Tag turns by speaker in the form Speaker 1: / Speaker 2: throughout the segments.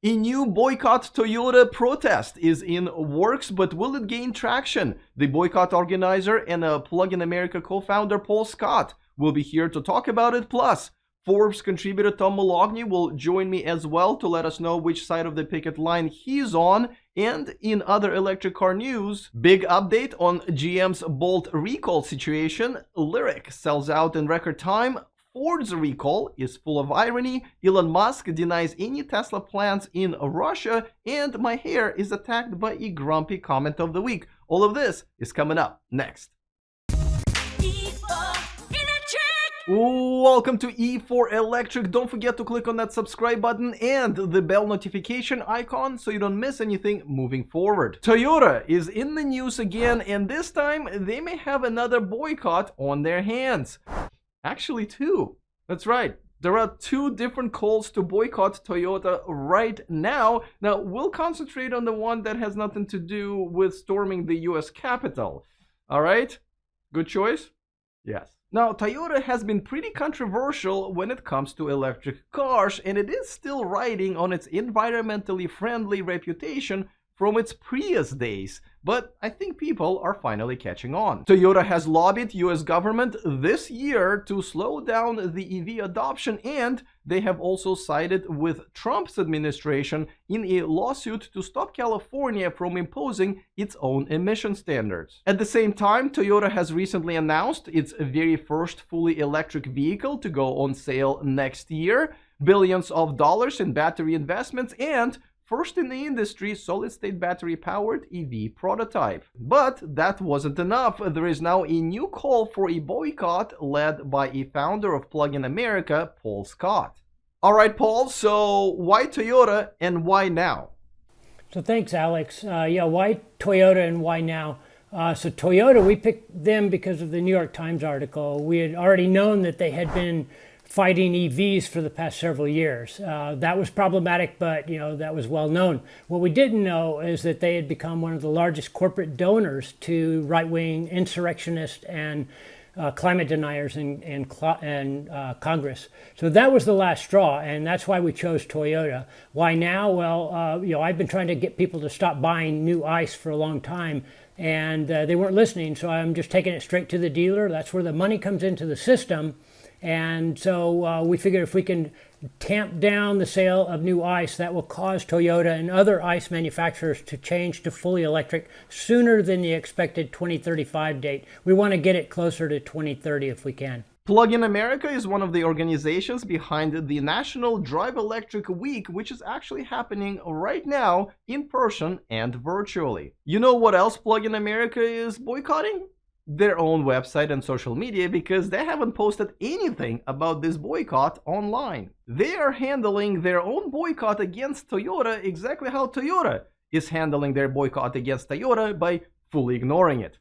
Speaker 1: A new boycott Toyota protest is in works, but will it gain traction? The boycott organizer and a Plug in America co-founder Paul Scott will be here to talk about it. Plus, Forbes contributor Tom Moloughney will join me as well to let us know which side of the picket line he's on. And in other electric car news, big update on GM's Bolt recall situation. Lyriq sells out in record time. Ford's recall is full of irony. Elon Musk denies any Tesla plans in Russia, and my hair is attacked by a grumpy comment of the week. All of this is coming up next. Welcome to E4 Electric. Don't forget to click on that subscribe button and the bell notification icon so you don't miss anything moving forward. Toyota is in the news again, and this time they may have another boycott on their hands. Actually, two. That's right. There are two different calls to boycott Toyota right now. Now, we'll concentrate on the one that has nothing to do with storming the US Capitol. All right? Good choice? Yes. Now, Toyota has been pretty controversial when it comes to electric cars, and it is still riding on its environmentally friendly reputation from its Prius days, but I think people are finally catching on. Toyota has lobbied US government this year to slow down the EV adoption, and they have also sided with Trump's administration in a lawsuit to stop California from imposing its own emission standards. At the same time, Toyota has recently announced its very first fully electric vehicle to go on sale next year, billions of dollars in battery investments, and first in the industry solid-state battery-powered EV prototype. But that wasn't enough. There is now a new call for a boycott led by a founder of Plug in America, Paul Scott. All right, Paul, so why Toyota and why now?
Speaker 2: So thanks, Alex. Why Toyota and why now? So Toyota, we picked them because of the New York Times article. We had already known that they had been fighting EVs for the past several years. That was problematic, but that was well known. What we didn't know is that they had become one of the largest corporate donors to right-wing insurrectionists and climate deniers in Congress. So that was the last straw, and that's why we chose Toyota. Why now? Well, I've been trying to get people to stop buying new ICE for a long time, and they weren't listening, so I'm just taking it straight to the dealer. That's where the money comes into the system. And so we figured if we can tamp down the sale of new ICE, that will cause Toyota and other ICE manufacturers to change to fully electric sooner than the expected 2035 date. We want to get it closer to 2030 if we can.
Speaker 1: Plug in America is one of the organizations behind the National Drive Electric Week, which is actually happening right now in person and virtually. You know what else Plug in America is boycotting? Their own website and social media, because they haven't posted anything about this boycott online. They are handling their own boycott against Toyota exactly how Toyota is handling their boycott against Toyota, by fully ignoring it.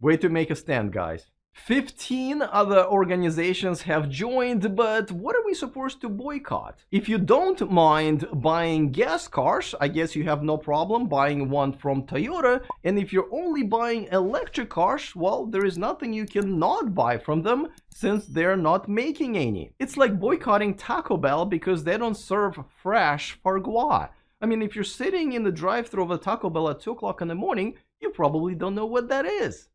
Speaker 1: Way to make a stand, guys. 15 other organizations have joined, but what are we supposed to boycott? If you don't mind buying gas cars, I guess you have no problem buying one from Toyota, and if you're only buying electric cars, well, there is nothing you cannot buy from them since they're not making any. It's like boycotting Taco Bell because they don't serve fresh foie gras. I mean, if you're sitting in the drive-thru of a Taco Bell at 2 o'clock in the morning, you probably don't know what that is.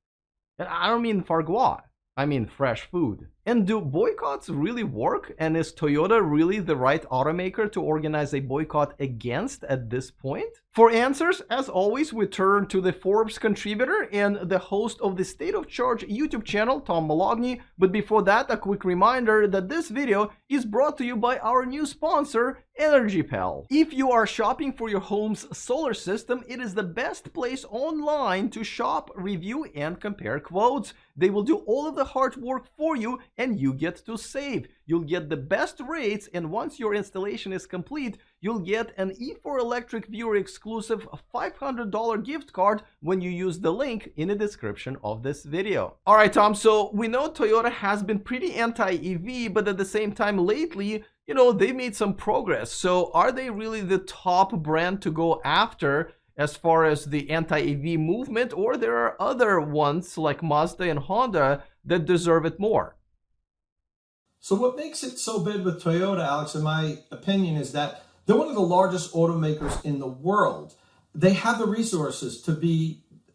Speaker 1: And I don't mean foie gras, I mean fresh food. And do boycotts really work? And is Toyota really the right automaker to organize a boycott against at this point? For answers, as always, we turn to the Forbes contributor and the host of the State of Charge YouTube channel, Tom Moloughney. But before that, a quick reminder that this video is brought to you by our new sponsor, EnergyPal. If you are shopping for your home's solar system, it is the best place online to shop, review, and compare quotes. They will do all of the hard work for you, and you get to save. You'll get the best rates, and once your installation is complete, you'll get an E4 Electric viewer exclusive $500 gift card when you use the link in the description of this video. All right, Tom, so we know Toyota has been pretty anti-EV, but at the same time lately, they made some progress. So are they really the top brand to go after as far as the anti-EV movement, or there are other ones like Mazda and Honda that deserve it more?
Speaker 3: So what makes it so big with Toyota, Alex, in my opinion, is that They're one of the largest automakers in the world. They have the resources to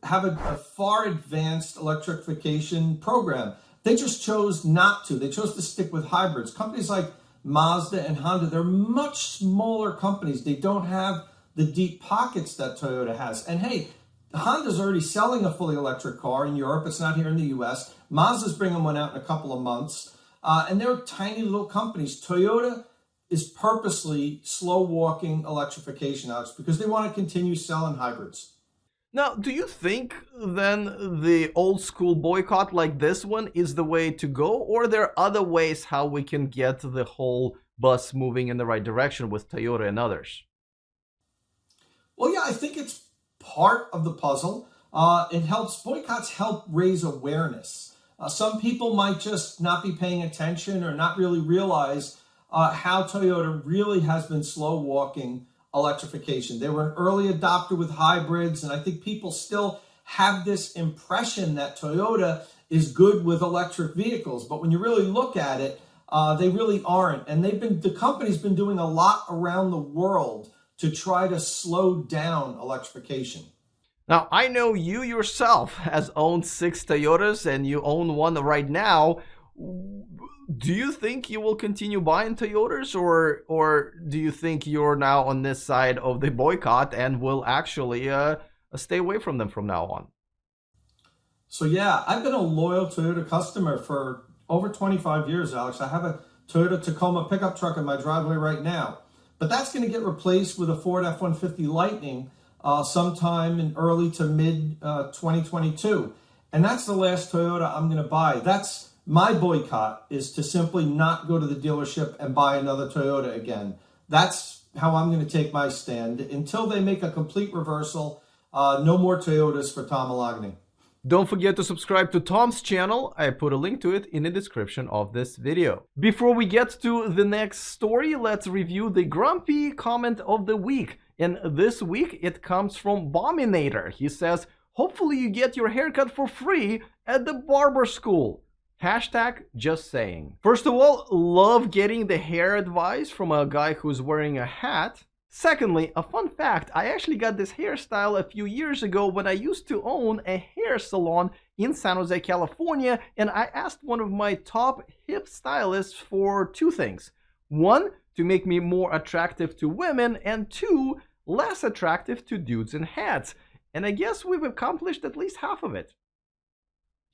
Speaker 3: have a far advanced electrification program. They just chose not to. They chose to stick with hybrids. Companies like Mazda and Honda, they're much smaller companies. They don't have the deep pockets that Toyota has. And hey, Honda's already selling a fully electric car in Europe. It's not here in the US. Mazda's bringing one out in a couple of months. And they're tiny little companies. Toyota is purposely slow walking electrification, Alex, because they want to continue selling hybrids.
Speaker 1: Now, do you think then the old school boycott like this one is the way to go, or are there other ways how we can get the whole bus moving in the right direction with Toyota and others?
Speaker 3: Well, yeah, I think it's part of the puzzle. Boycotts help raise awareness. Some people might just not be paying attention or not really realize how Toyota really has been slow walking electrification. They were an early adopter with hybrids, and I think people still have this impression that Toyota is good with electric vehicles. But when you really look at it, they really aren't. And the company's been doing a lot around the world to try to slow down electrification.
Speaker 1: Now, I know you yourself has owned 6 Toyotas and you own one right now. Do you think you will continue buying Toyotas, or do you think you're now on this side of the boycott and will actually stay away from them from now on?
Speaker 3: So yeah, I've been a loyal Toyota customer for over 25 years, Alex. I have a Toyota Tacoma pickup truck in my driveway right now, but that's going to get replaced with a Ford F-150 Lightning sometime in early to mid 2022. And that's the last Toyota I'm going to buy. That's my boycott, is to simply not go to the dealership and buy another Toyota again. That's how I'm going to take my stand. Until they make a complete reversal, no more Toyotas for Tom Moloughney.
Speaker 1: Don't forget to subscribe to Tom's channel. I put a link to it in the description of this video. Before we get to the next story, let's review the grumpy comment of the week. And this week it comes from Bominator. He says, hopefully you get your haircut for free at the barber school. Hashtag just saying. First of all, love getting the hair advice from a guy who's wearing a hat. Secondly, a fun fact, I actually got this hairstyle a few years ago when I used to own a hair salon in San Jose, California, and I asked one of my top hip stylists for 2 things. 1, to make me more attractive to women, and 2, less attractive to dudes in hats. And I guess we've accomplished at least half of it.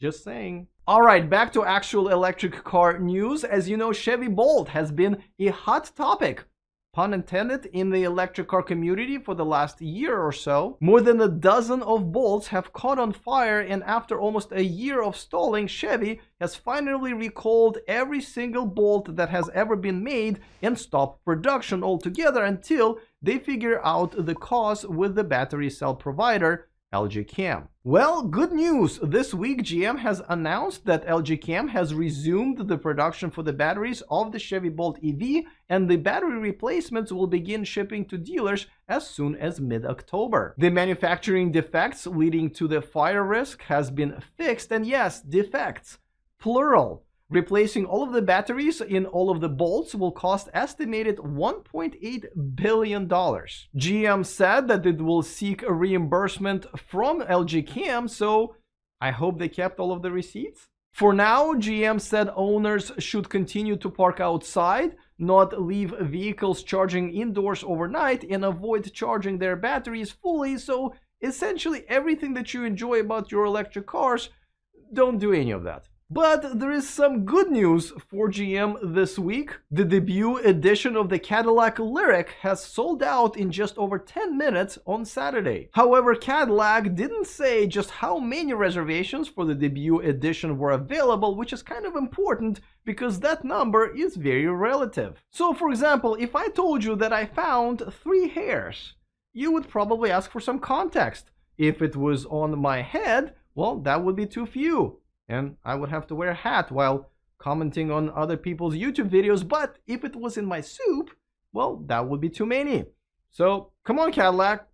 Speaker 1: Just saying. Alright, back to actual electric car news. As you know, Chevy Bolt has been a hot topic, pun intended, in the electric car community for the last year or so. More than a dozen of Bolts have caught on fire, and after almost a year of stalling, Chevy has finally recalled every single Bolt that has ever been made and stopped production altogether until they figure out the cause with the battery cell provider, LG Chem. Well, good news! This week GM has announced that LG Chem has resumed the production for the batteries of the Chevy Bolt EV, and the battery replacements will begin shipping to dealers as soon as mid-October. The manufacturing defects leading to the fire risk has been fixed, and yes, defects, plural. Replacing all of the batteries in all of the Bolts will cost estimated $1.8 billion. GM said that it will seek a reimbursement from LG Chem, so I hope they kept all of the receipts. For now, GM said owners should continue to park outside, not leave vehicles charging indoors overnight, and avoid charging their batteries fully, so essentially everything that you enjoy about your electric cars, don't do any of that. But there is some good news for GM this week. The debut edition of the Cadillac Lyriq has sold out in just over 10 minutes on Saturday. However, Cadillac didn't say just how many reservations for the debut edition were available, which is kind of important because that number is very relative. So for example, if I told you that I found 3 hairs, you would probably ask for some context. If it was on my head, well, that would be too few, and I would have to wear a hat while commenting on other people's YouTube videos. But if it was in my soup, well, that would be too many. So come on, Cadillac,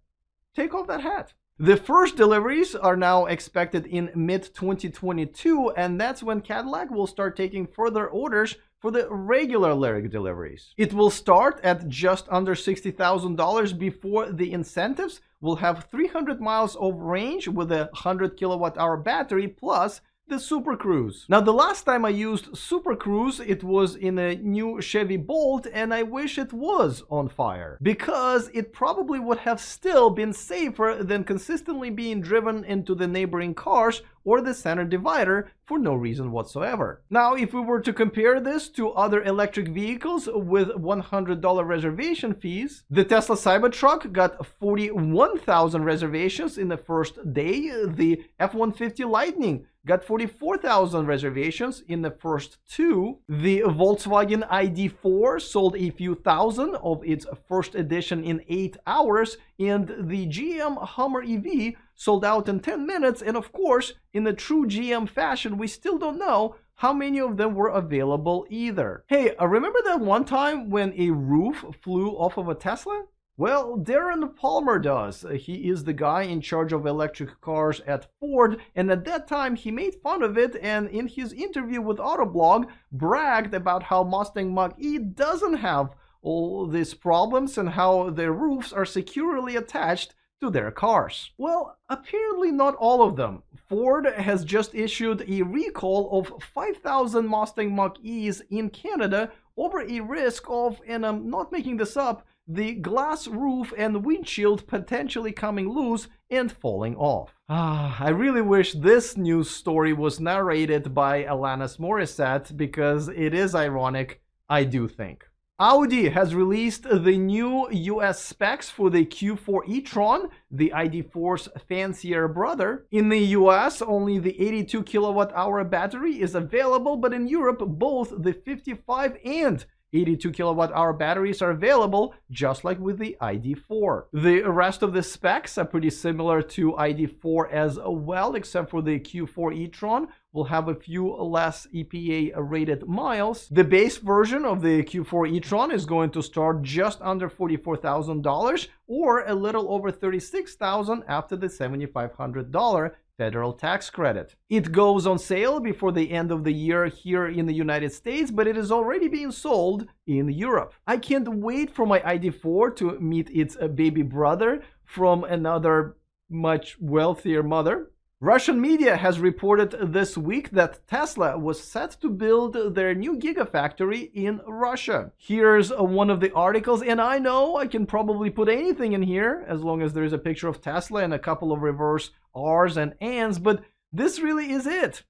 Speaker 1: take off that hat. The first deliveries are now expected in mid-2022, and that's when Cadillac will start taking further orders for the regular Lyriq deliveries. It will start at just under $60,000 before the incentives. Will have 300 miles of range with a 100 kilowatt hour battery plus the Super Cruise. Now, the last time I used Super Cruise, it was in a new Chevy Bolt, and I wish it was on fire, because it probably would have still been safer than consistently being driven into the neighboring cars or the center divider for no reason whatsoever. Now, if we were to compare this to other electric vehicles with $100 reservation fees, the Tesla Cybertruck got 41,000 reservations in the first day. The F-150 Lightning got 44,000 reservations in the first 2. The Volkswagen ID4 sold a few thousand of its first edition in 8 hours, and the GM Hummer EV sold out in 10 minutes, and of course, in the true GM fashion, we still don't know how many of them were available either. Hey, remember that one time when a roof flew off of a Tesla? Well, Darren Palmer does. He is the guy in charge of electric cars at Ford, and at that time he made fun of it, and in his interview with Autoblog bragged about how Mustang Mach-E doesn't have all these problems and how their roofs are securely attached to their cars. Well, apparently not all of them. Ford has just issued a recall of 5,000 Mustang Mach-E's in Canada over a risk of, and I'm not making this up, the glass roof and windshield potentially coming loose and falling off. I really wish this news story was narrated by Alanis Morissette, because it is ironic, I do think. Audi has released the new US specs for the Q4 e-tron, the ID4's fancier brother. In the US, only the 82 kilowatt hour battery is available, but in Europe, both the 55 and 82 kilowatt hour batteries are available, just like with the ID4. The rest of the specs are pretty similar to ID4 as well, except for the Q4 e-tron will have a few less EPA rated miles. The base version of the Q4 e-tron is going to start just under $44,000, or a little over $36,000 after the $7,500 federal tax credit. It goes on sale before the end of the year here in the United States, but it is already being sold in Europe. I can't wait for my ID4 to meet its baby brother from another much wealthier mother. Russian media has reported this week that Tesla was set to build their new Gigafactory in Russia. Here's one of the articles, and I know I can probably put anything in here as long as there's a picture of Tesla and a couple of reverse R's and N's, but this really is it.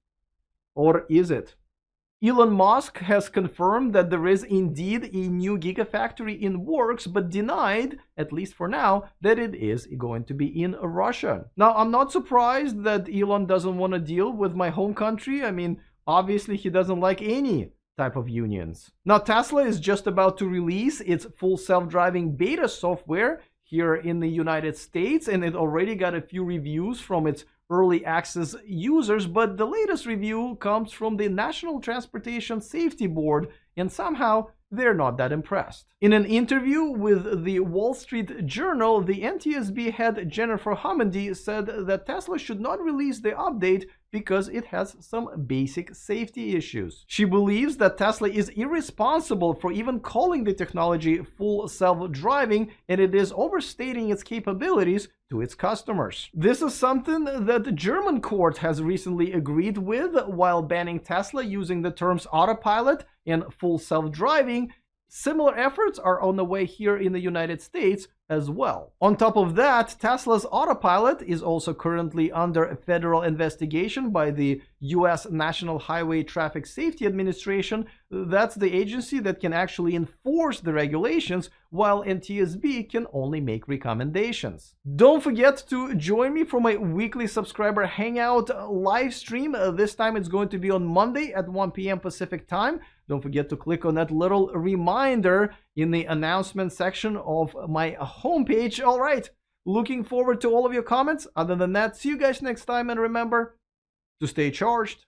Speaker 1: Or is it? Elon Musk has confirmed that there is indeed a new Gigafactory in works, but denied, at least for now, that it is going to be in Russia. Now, I'm not surprised that Elon doesn't want to deal with my home country. I mean, obviously he doesn't like any type of unions. Now, Tesla is just about to release its full self-driving beta software here in the United States, and it already got a few reviews from its early access users, but the latest review comes from the National Transportation Safety Board, and somehow they're not that impressed. In an interview with the Wall Street Journal, the NTSB head Jennifer Homendy said that Tesla should not release the update because it has some basic safety issues. She believes that Tesla is irresponsible for even calling the technology full self-driving, and it is overstating its capabilities to its customers. This is something that the German court has recently agreed with while banning Tesla using the terms autopilot and full self-driving. Similar efforts are on the way here in the United States as well. On top of that, Tesla's autopilot is also currently under a federal investigation by the US National Highway Traffic Safety Administration. That's the agency that can actually enforce the regulations, while NTSB can only make recommendations. Don't forget to join me for my weekly subscriber hangout live stream. This time it's going to be on Monday at 1 p.m. Pacific time. Don't forget to click on that little reminder in the announcement section of my homepage. All right, looking forward to all of your comments. Other than that, see you guys next time, and remember to stay charged.